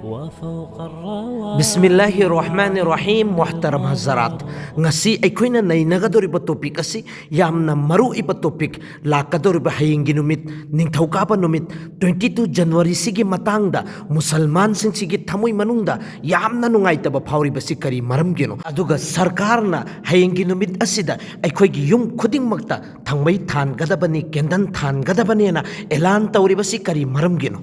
وفوق الروابط. Bismillahirrahmanirrahim. Muhtaram Hazarat, ngasi aikoina nainagdoriba topic asi yamna maruiba topic lakadoriba haying ginumit ningthaukaaba numit 22 January sigi matangda musalman sing sigi thamoi manungda yamna nungaitaba phawribasi kari maram gino aduga sarkarna haying ginumit asida aikoigi yum khudingmakta thangmai than gadabani kendan than gadabani na elan tawribasi kari maram gino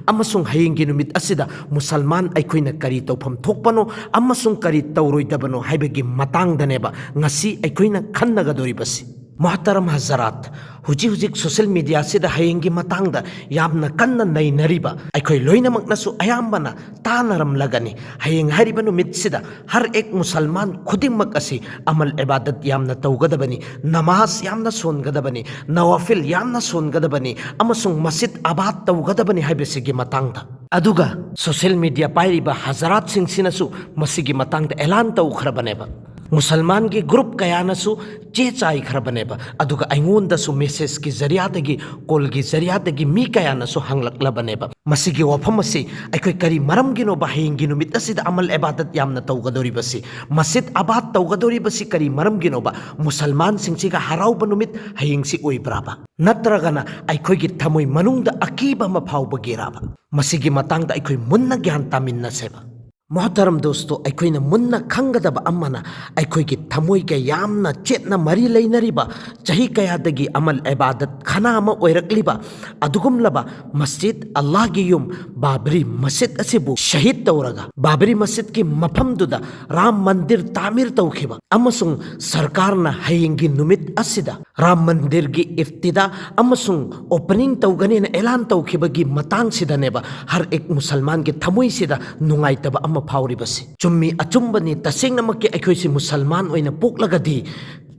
amasung hayingi numit asida musalman aikoina kari tawpham thokpano amasung kari tawroidabano haibagi matangdaneba ngasi aikoina khannagadoribasi. Muhtaram Hazarat, hujik social media sida hayingi matangda yamna kanna nainariba aikoi loinamaknasu ayambana tanaram lagani haying hariba numit sida har ek musalman khudingmak asi amal ibadat yamna tawgadabani, namaz yamna songadabani, nawafil yamna songadabani amasung masjid abad tawgadabani haibesigi matangda aduga social media pairiba Hazarat sing sinasu masigi matangda elan tawkhrabaneba मुसलमान की group कयानसु चे चाई खरबनेबा अदुगा आइंगोंदसु message की जरियादगी call की जरियादगी मी कयानसु हंगलकलबनेबा मसिगी वफमसि अखोय करी मरमगिनो बाहेंगी नुमित असिद अमल इबादत यामना तौगदोरिबसि मस्जिद आबाद तौगदोरिबसि करी मरमगिनोबा मुसलमान सिंगसिगा हराउब नुमित हयिंगसि ओइब्राबा नत्रगना अखोयगी थमोय मनुंगदा अकीबा मा फाउबगेराबा मसिगी मतंगदा अखोय मुन्ना ज्ञान तामिन्नसेबा. Muhtaram dosto aikoina munna khangadaba amana aikoigi thamoi ka yamna chetna mari leinariba chahi kayadagi amal ibadat khana ama oirakliba adugumlaba masjid Allah gi yum Babri masjid asibu shahid tawraga Babri masjid ki mafamduda Ram mandir tamir tawkhiba amasung sarkarna hayingi numit asida Ram mandir gi iftida amasung opening tawgani na elan tawkhibagi matang sidaneba har ek musalman ki thamoi sida nungaitaba फाउरीबसी चुम्मी अचुम्बनी तसेंगनमक्की अखोइसी मुसलमान ओइना पोकलगदी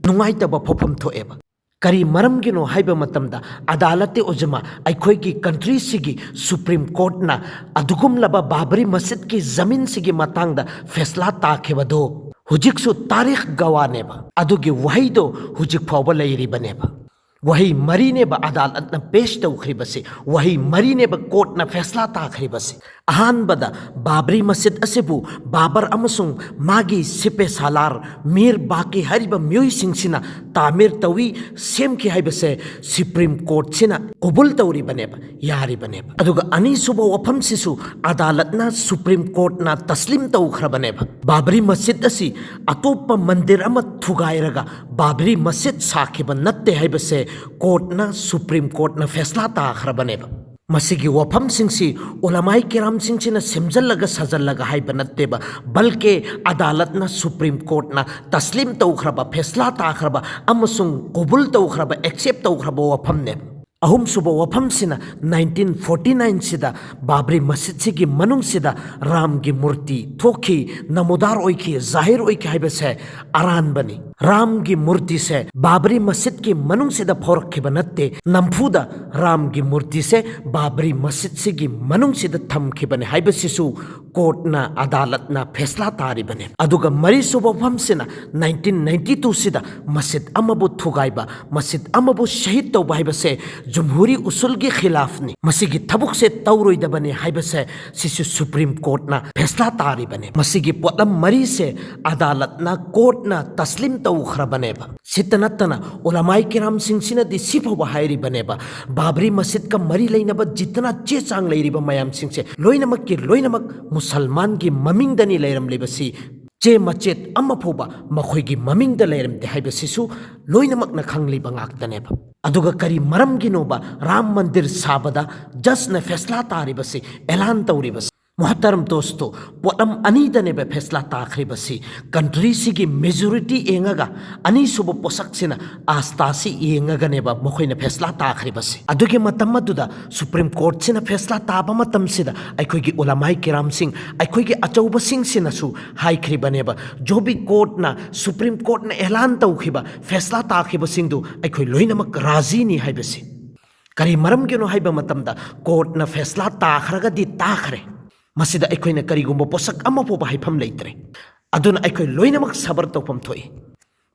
नुंगाइतबा फोफम थोएबा करी मरमगिनो हाइबा मतमदा अदालते Uzma अखोइगी country सिगी supreme court ना अदुगुमलबा बाबरी मस्जिद की जमीन सिगी मतंगदा फैसला ताखेबदो हुजिकसु तारीख गवानेबा अदुगी वहीदो हुजिक फावबा लैरिबनेबा वही मरीनेबा अदालत न पेश तौखरिबसी वही मरीनेबा कोर्ट न फैसला ताखरिबसी अहानबदा बाबरी मस्जिद असेबु बाबर अमसुंग मागी सिपे सालार मीर बाकी हरिबा म्योई सिंगसिना तामिर तवी सेम की हाइबसे सुप्रीम कोर्ट सिना कबूल तौरी बनेबा यारी बनेबा अदुगा अनि सुबो वफम सिसु अदालत ना सुप्रीम कोर्ट ना तस्लीम तौखर बनेबा बाबरी मस्जिद असी अतोप मंदिर अम थुगाइरगा बाबरी मस्जिद साखिबा नत्ते हाइबसे कोर्ट ना सुप्रीम कोर्ट ना फैसला ताखर बनेबा मसिगी वफम सिंगसी उलमाई किराम सिंगसिना सेमजल्लगा सजल्लगा हाइबा नत्तेबा बल्कि अदालत ना सुप्रीम कोर्ट ना तस्लीम तौखरबा फैसला ताखरबा अमसुंग कबूल तौखरबा एक्सेप्ट तौखरबा वफम ने अहुम सुबह वफम सिना 1949 सिदा बाबरी मस्जिद सिगी मनुंग सिदा राम की मूर्ति थोखी नमुदार ओइकी जाहिर ओइकी हाइबसे अरान बनी राम की मूर्ति से बाबरी मस्जिद की मनुंग सिदा फौरखी बनते नमफुदा राम की मूर्ति से बाबरी मस्जिद सिगी मनुंग सिदा थमखी बने हाइबसिसु कोर्ट ना अदालत ना फैसला तारी बने अदुगा मरी सुबह वफम सिना 1992 सिदा मस्जिद अमबु थुगाइबा मस्जिद अमबु शहीद तौबा हाइबसे जमहूरी उसूल के खिलाफ ने मसीगी थबुक से तौरोइद बने हाइबसे सिसु सुप्रीम कोर्ट ना फैसला तारी बने मसीगी पोलम मरी से अदालत ना कोर्ट ना तस्लीम तौखर बनेबा सितनतना उलमाई किराम सिंगसिना दि सिफो बहाइरी बनेबा बाबरी मस्जिद का मरी लेनबा जितना चे चांग लेरिबा मयाम सिंगसे लोइनमक मुसलमान की ममिंगदनी लेरम लेबसी चे मचेत अमफोबा मखोइगी ममिंगदा लेरमदे हाइबसिसु लोइनमकना खंगलिबा ngaktनेबा अदुगा करी मरमगिनोबा राम मंदिर साबदा जसना फैसला तारिबसी एलान तौरिबसी. मुहतरम दोस्तों पोलम अनीदने बे फैसला ताखरिबसी कंट्री सिगी मेजॉरिटी एंगगा अनि सुब पोसक्सिना आस्तासी एंगगनेबा मखोइना फैसला ताखरिबसी अदुगे मतमदुदा सुप्रीम कोर्ट सिना फैसला ताबा मतमसिदा अखोइगी उलमाई किराम सिंह अखोइगी अचौबा सिंह सिनासु हाइखरिबनेबा जो भी कोर्ट ना सुप्रीम कोर्ट ना ऐलान तौखिबा फैसला ताखिबा सिंहदु अखोइ लोइनमक राजी नि हाइबसी करी मरमगिनो हाइबा मतमदा कोर्ट ना फैसला ताखरगदी ताखरे मसिदा अखोइना करीगुम्बा पोसक अमफोबा हाइफम लेइत्रे अदुना अखोइ लोइनमक सबर तौफम थोइ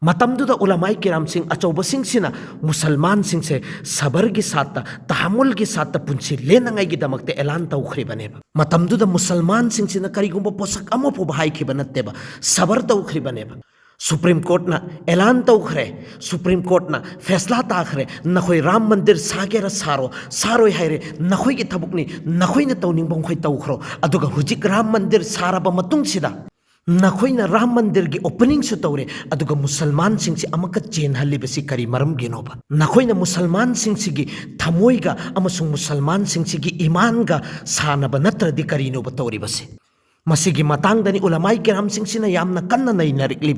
matamduda ulamai kiram sing achauba sing sina musalman sing se sabar gi satta tahammul gi satta punchi lenangai gi damakte elan tawkhriba neba matamduda musalman sing sina karigumba posak amo po bahai khibanatteba sabar tawkhriba neba Supreme Court na elan tawkhre Supreme Court na faisla takhre nakhoi ram mandir sagera saroi haire nakhoi gi thabukni nakhoi na tawning bong khoi tawkhro aduga hujik ram mandir saraba matung sida nakhoi na ram mandir gi opening su tawre aduga musalman sing si amaka chen halli besi kari maram ginoba nakhoi na musalman sing si gi thamoi ga amasung musalman sing si gi iman ga sanaba natra di kari no batawri basi masigi matangdani ulamai kiram sing sina yamna kanna nai narikli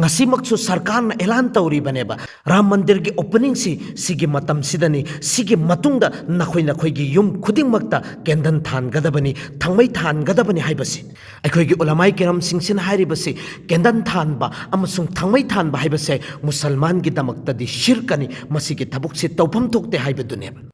ngasimaksu sarkar na elan tawri baneba ram mandir gi opening sigi matam sidani sigi matungda nakhoi gi yum khuding makta kendan than gadabani thangmai than gadabani haibasi akhoi gi ulamai kiram sing sina hairi basi kendan than ba amasung thangmai than ba haibase musalman gi damakta di shirkani masigi thabuk si tawpham thokte haibaduneba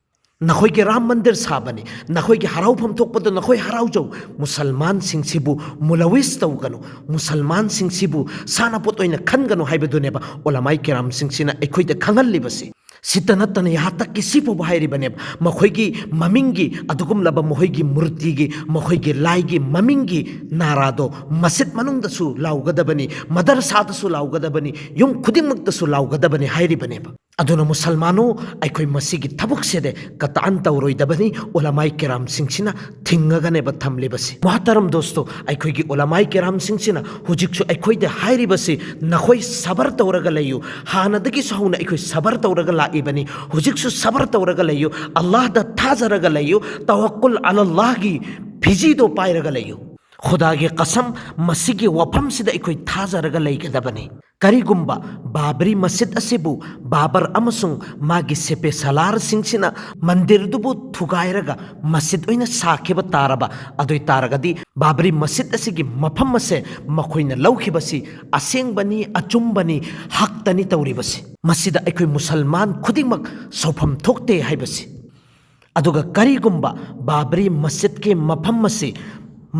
nakhoi ke ram mandir sabani nakhoi ke harau pham thok pad nakhoi harau jau musalman sing sibu mulawis tau ganu musalman sing sibu sana pot oina khan ganu haibadune ba ulamai kiram sing sina ekhoi de khangal libasi sitanatana yatak ki sipo bahairi bane makhoi gi mamingi adugum laba mohoi gi murti gi makhoi gi lai gi mamingi narado masjid manung da su laugadabani madarsa da su laugadabani yum khuding mak da su laugadabani hairi bane ba aduna musalmano aikhoi masigi thabuk sede katan tawroi dabani ulamai kiram singsina thingaga ne ba thamle basi muhtaram dosto aikhoi gi ulamai kiram singsina hujiksu aikhoi de hairi basi nakhoi sabar tawraga layu hanadagi sahuna aikhoi sabar tawraga la ibani hujiksu sabar tawraga layu allah da thazaraga layu tawakkul ala allah gi phiji do pairaga layu खुदा के कसम मसीह के वफम से अखोई थाजरगा लेगदबनी करिगुम्बा बाबरी मस्जिद असिबु बाबर अमसुंग मागी सेपे सलार सिंगसिना मंदिर दुबु थुगायरगा मस्जिद ओइना साखेब तारबा अदोइ तारगदी बाबरी मस्जिद असिगी मफम से मखोइना लौखिबसी असेंगबनी अचुंबनी हक्तनी तौरिबसी मस्जिद अखोई मुसलमान खुदिमक सौफम थोक्ते हाइबसी अदुगा करिगुम्बा बाबरी मस्जिद के मफम से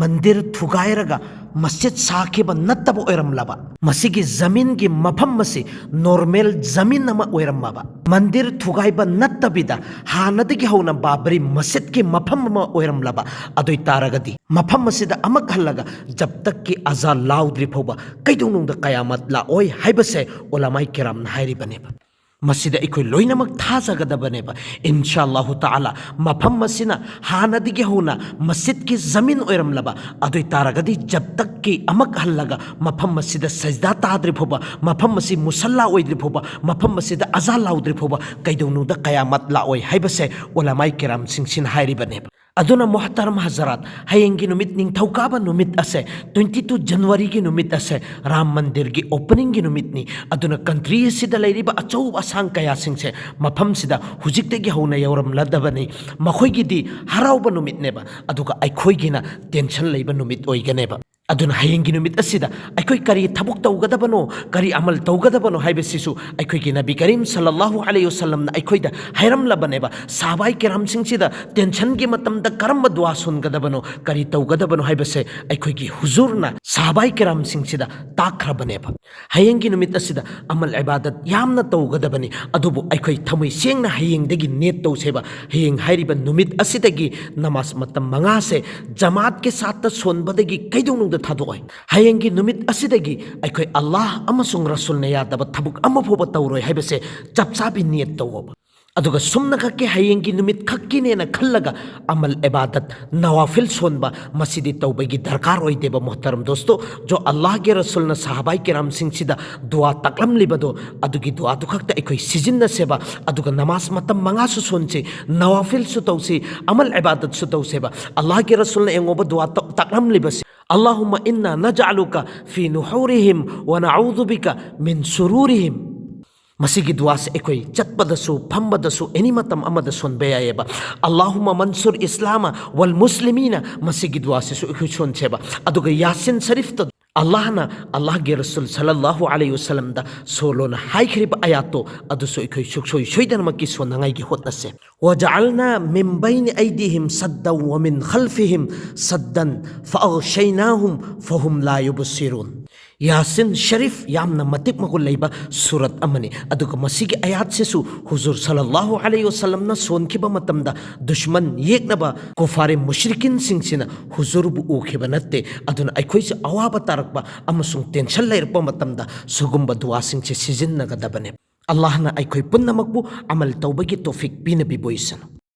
मंदिर थुगायरगा मस्जिद साखेब नत्तब ओइरमलबा मसिगी जमीन की मफम मसी नॉर्मल जमीन नमा ओइरमबा मंदिर थुगाइबा नत्तबिदा हानदगी हौना बाबरी मस्जिद की मफम मा ओइरमलबा अदोइ तारगदी मफम मसिदा अमक हल्लगा जब तक की अजा लाउद्रि फोबा कैदुनुंदा कयामत ला ओइ हाइबसे उलमाई किराम हाइरि बनेबा मस्जिद अखोई लोइनमक थाजगदबनेबा इंशाअल्लाह ताला मफम मसिना हानदिगे होना मस्जिद की जमीन ओइरमलबा अदोइ तारगदी जब तक की अमक हल्लगा मफम मस्जिद सजदा ताद्रि फोबा मफम मसि मुसल्ला ओइद्रि फोबा मफम मस्जिद अजा लाउद्रि फोबा कैदौनुदा कयामत ला ओइ हाइबसे उलमाई किराम सिंगसिन हाइरि बनेबा अदुना मोहतरम हजरात हयेंगी नुमित निंगथौकाबा नुमित असे 22 जनवरी की नुमित असे राम मंदिर की ओपनिंग की नुमितनी अदुना कंट्री सिदा लैरिबा अचौ असांग कया सिंगसे मफम सिदा हुजिकतेगी हौना यौरमलदबनी मखोइगिदी हराउबा नुमितनेबा अदुगा अखोइगिना टेंशन लैबा नुमित ओइगनेबा अदुना हयेंगी नुमित असिदा अखोइ करी थबुक तौगदबनो करी अमल तौगदबनो हाइबसिसु अखोइगी नबी करीम सल्लल्लाहु अलैहि वसल्लम ना अखोइदा हैरमलबनेबा साहाबाई किराम सिंगसिदा टेंशन की मतम करम दुआ सुनगदबनो करी तौगदबनो हाइबसे अखोइगी हुजूरना साहाबाई किराम सिंगसिदा ताखरबनेबा हयेंगी नुमित असिदा अमल इबादत यामना तौगदबनी अदुबु अखोइ थमोइ सेंगना हयेंदगी नेट तौसेबा हयेंग हाइरिबा नुमित असिदगी नमाज मतम मंगा से जमात के साथ सोनबदगी कैदौनु थादोय हयेंगी नुमित असिदगी अखोइ अल्लाह अमसुंग रसूल ने यादबा थबुक अमफोबा तौरोय हाइबसे चपचाबी नियत तौबा अदुगा सुमना खक्के हयेंगी नुमित खक्किनेना खल्लगा अमल इबादत नवाफिल सोनबा मसीदी तौबगी दरकार ओइदेबा मोहतरम दोस्तों जो अल्लाह के रसूल न साहबाई किराम सिंगसिदा दुआ तकलम लिबदो अदुगी दुआ तो खक्ता अखोइ सिजिन्न सेबा अदुगा नमाज मतम मंगा सु सोनसे नवाफिल सु तौसे अमल इबादत सु तौसेबा अल्लाह के रसूल ने एंगोबा दुआ तकलम लिबसे अल्लाहुम्मा इन्ना नजअलुका फी नुहूरिहिम व नऊज़ु बिका मिन शुरूरिहिम मसीगी दुआ से अखोइ चटपदसु फम्बदसु एनी मतम अमद सोनबे यायेबा अल्लाहुम्मा मंसुर इस्लाम वल मुस्लिमीना मसीगी दुआ से अखोइ सोनसेबा अदुगा यासीन शरीफ तो अल्लाह ना अल्लाह के रसूल सल्लल्लाहु अलैहि वसल्लम दा सोलोना हाइखरिब आयातो अदुसो अखोइ सुक्सोइ सोइदनमकी सोनंगाइगी होतनसे वजअलना मिन बैन ऐदिहिम सद्दन व मिन खल्फिहिम सद्दन फअगशैनाहुम फहुम ला युबसिरून यासिन शरीफ यामना मतिक मगुल लैबा सूरत अमनी अदुगा मसीगी आयात सेसु हुजूर सल्लल्लाहु अलैहि वसल्लम ना सोनखिबा मतमदा दुश्मन येकनबा कुफारे मुशरिकिन सिंगसिना हुजूर बु उखिबा नत्ते अदुना अखोइसे अवाबा तारकबा अमसुंग टेंशन लैरपा मतमदा सुगुम्बा दुआ सिंगसे सिजिन्नगदबने अल्लाह ना अखोइ पुन्नमकबु अमल तौबगी तौफिक पीना बिबोइसन।